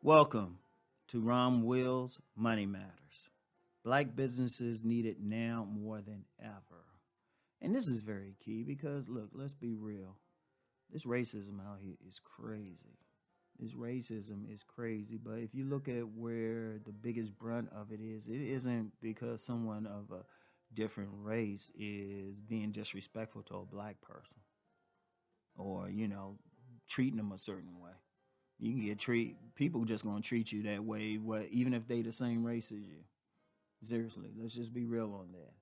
Welcome to Rom Wills Money Matters. Black businesses need it now more than ever. And this is very key because, look, let's be real. This racism out here is crazy. This racism is crazy. But if you look at where the biggest brunt of it isn't because someone of a different race is being disrespectful to a black person or, treating them a certain way. You can get people just gonna treat you that way, even if they the same race as you. Seriously, let's just be real on that.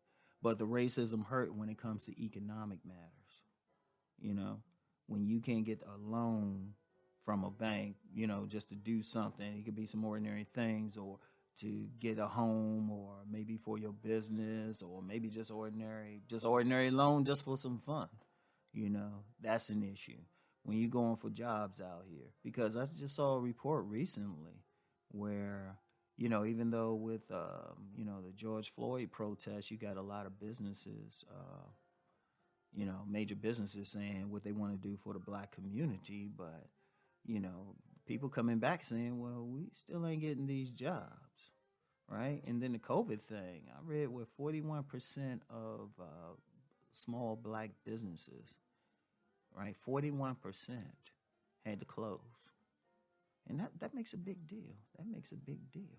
But the racism hurt when it comes to economic matters. When you can't get a loan from a bank, just to do something. It could be some ordinary things, or to get a home, or maybe for your business, or maybe just ordinary loan just for some fun. That's an issue when you're going for jobs out here. Because I just saw a report recently where, even though with, the George Floyd protests, you got a lot of businesses, major businesses saying what they want to do for the black community. But, people coming back saying, well, we still ain't getting these jobs, right? And then the COVID thing, I read where 41% of small black businesses, right, 41% had to close. And that makes a big deal. That makes a big deal.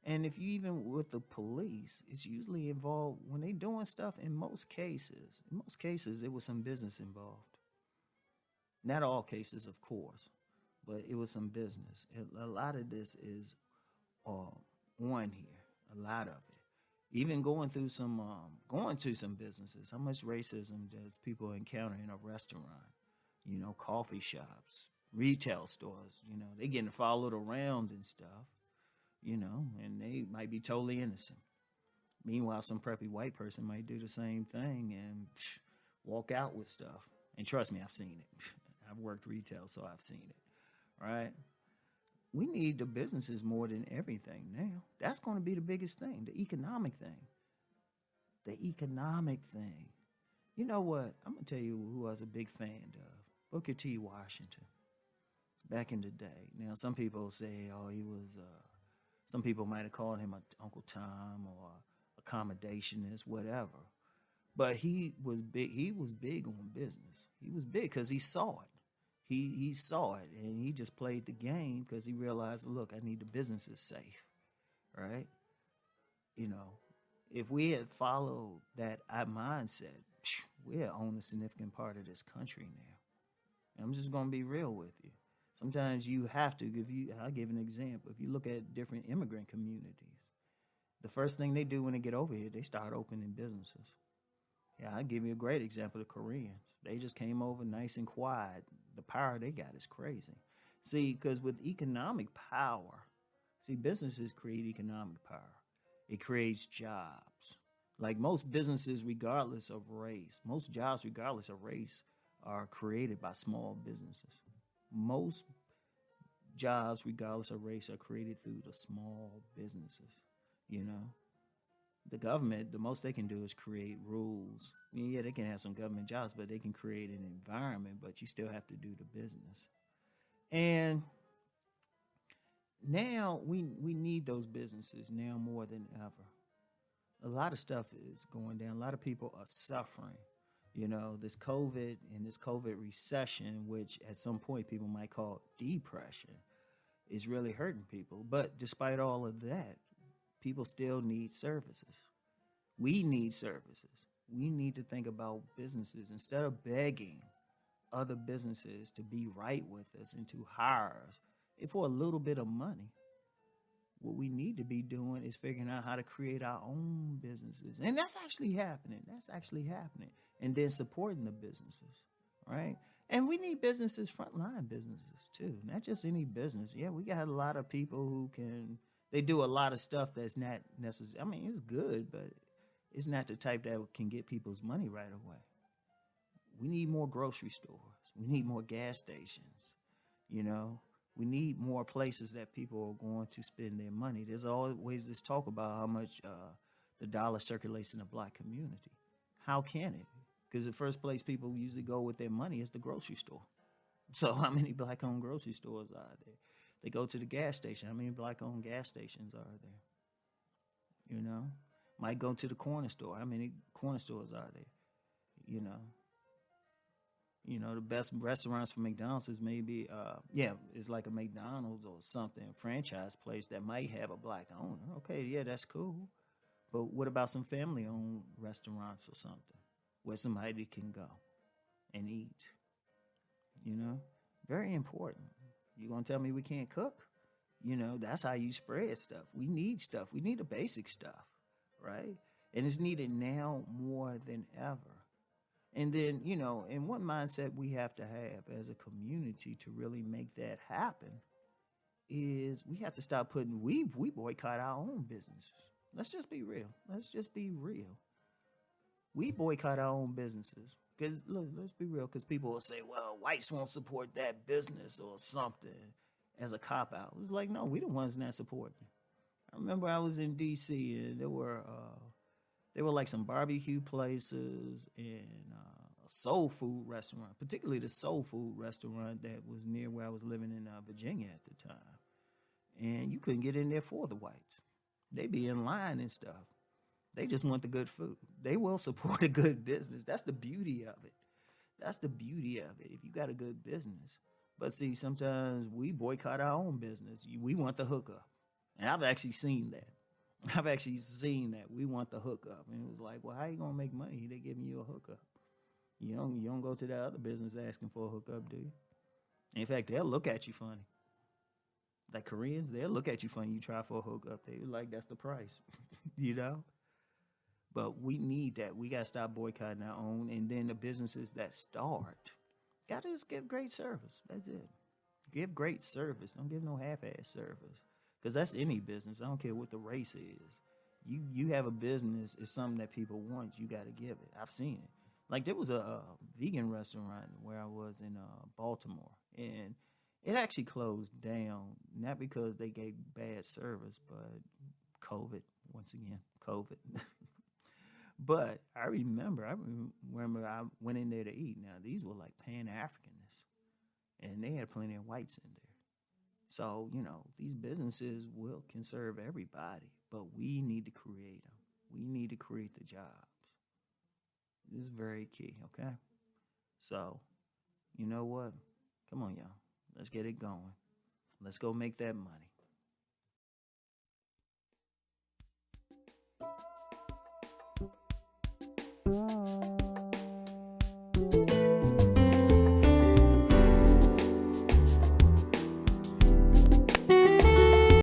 And if you even with the police, it's usually involved when they doing stuff. In most cases, there was some business involved. Not all cases, of course, but it was some business. A lot of this is on here. A lot of it. Even going to some businesses. How much racism does people encounter in a restaurant? Coffee shops, retail stores. They getting followed around and stuff. And they might be totally innocent. Meanwhile, some preppy white person might do the same thing and walk out with stuff. And trust me, I've seen it. I've worked retail, so I've seen it, right? We need the businesses more than everything now. That's going to be the biggest thing, the economic thing. The economic thing. You know what? I'm going to tell you who I was a big fan of. Booker T. Washington. Back in the day. Now, some people say, he was... some people might have called him Uncle Tom or accommodationist, whatever. But he was big. He was big on business. He was big because he saw it. He saw it, and he just played the game because he realized, look, I need the businesses safe, right? If we had followed that mindset, we'd own a significant part of this country now. And I'm just going to be real with you. Sometimes you have to I'll give an example. If you look at different immigrant communities, the first thing they do when they get over here, they start opening businesses. Yeah, I'll give you a great example. The Koreans, they just came over nice and quiet. The power they got is crazy. See, because with economic power, businesses create economic power. It creates jobs. Like most businesses, regardless of race, most jobs, regardless of race, are created by small businesses. Most jobs, regardless of race, are created through the small businesses. The government, the most they can do is create rules. Yeah, they can have some government jobs, but they can create an environment, but you still have to do the business. And now we need those businesses now more than ever. A lot of stuff is going down. A lot of people are suffering. This COVID and this COVID recession, which at some point people might call depression, is really hurting people. But despite all of that, people still need services. We need services. We need to think about businesses instead of begging other businesses to be right with us and to hire us for a little bit of money. What we need to be doing is figuring out how to create our own businesses. And that's actually happening. And then supporting the businesses, right? And we need businesses, frontline businesses too, not just any business. Yeah, we got a lot of people who they do a lot of stuff that's not necessary. I mean, it's good, but it's not the type that can get people's money right away. We need more grocery stores. We need more gas stations, We need more places that people are going to spend their money. There's always this talk about how much the dollar circulates in the black community. How can it? Because the first place people usually go with their money is the grocery store. So how many black-owned grocery stores are there? They go to the gas station. How many black-owned gas stations are there? You know, might go to the corner store. How many corner stores are there? You know, the best restaurants for McDonald's is maybe, it's like a McDonald's or something, a franchise place that might have a black owner. Okay, yeah, that's cool. But what about some family-owned restaurants or something where somebody can go and eat? Very important. You gonna tell me we can't cook? That's how you spread stuff. We need stuff. We need the basic stuff, right? And it's needed now more than ever. And then, and what mindset we have to have as a community to really make that happen is we have to stop we boycott our own businesses. Let's just be real. We boycott our own businesses. Because, look, let's be real, because people will say, well, whites won't support that business or something as a cop-out. It's like, no, we the ones not supporting. I remember I was in D.C. and there were like some barbecue places and a soul food restaurant, particularly the soul food restaurant that was near where I was living in Virginia at the time. And you couldn't get in there for the whites. They be in line and stuff. They just want the good food. They will support a good business. That's the beauty of it. If you got a good business. But see, sometimes we boycott our own business. We want the hookup. And I've actually seen that. We want the hookup. And it was like, well, how you going to make money? They giving you a hookup. You don't go to that other business asking for a hookup, do you? In fact, they'll look at you funny. Like Koreans, they'll look at you funny. You try for a hookup. They like, that's the price, But we need that. We got to stop boycotting our own. And then the businesses that start, got to just give great service. That's it. Give great service. Don't give no half-ass service. Because that's any business. I don't care what the race is. You have a business. It's something that people want. You got to give it. I've seen it. Like there was a vegan restaurant where I was in Baltimore. And it actually closed down. Not because they gave bad service, but COVID. Once again, COVID. But I remember I went in there to eat. Now, these were like Pan-Africanists, and they had plenty of whites in there. So, these businesses can serve everybody, but we need to create them. We need to create the jobs. This is very key, okay? So, you know what? Come on, y'all. Let's get it going. Let's go make that money.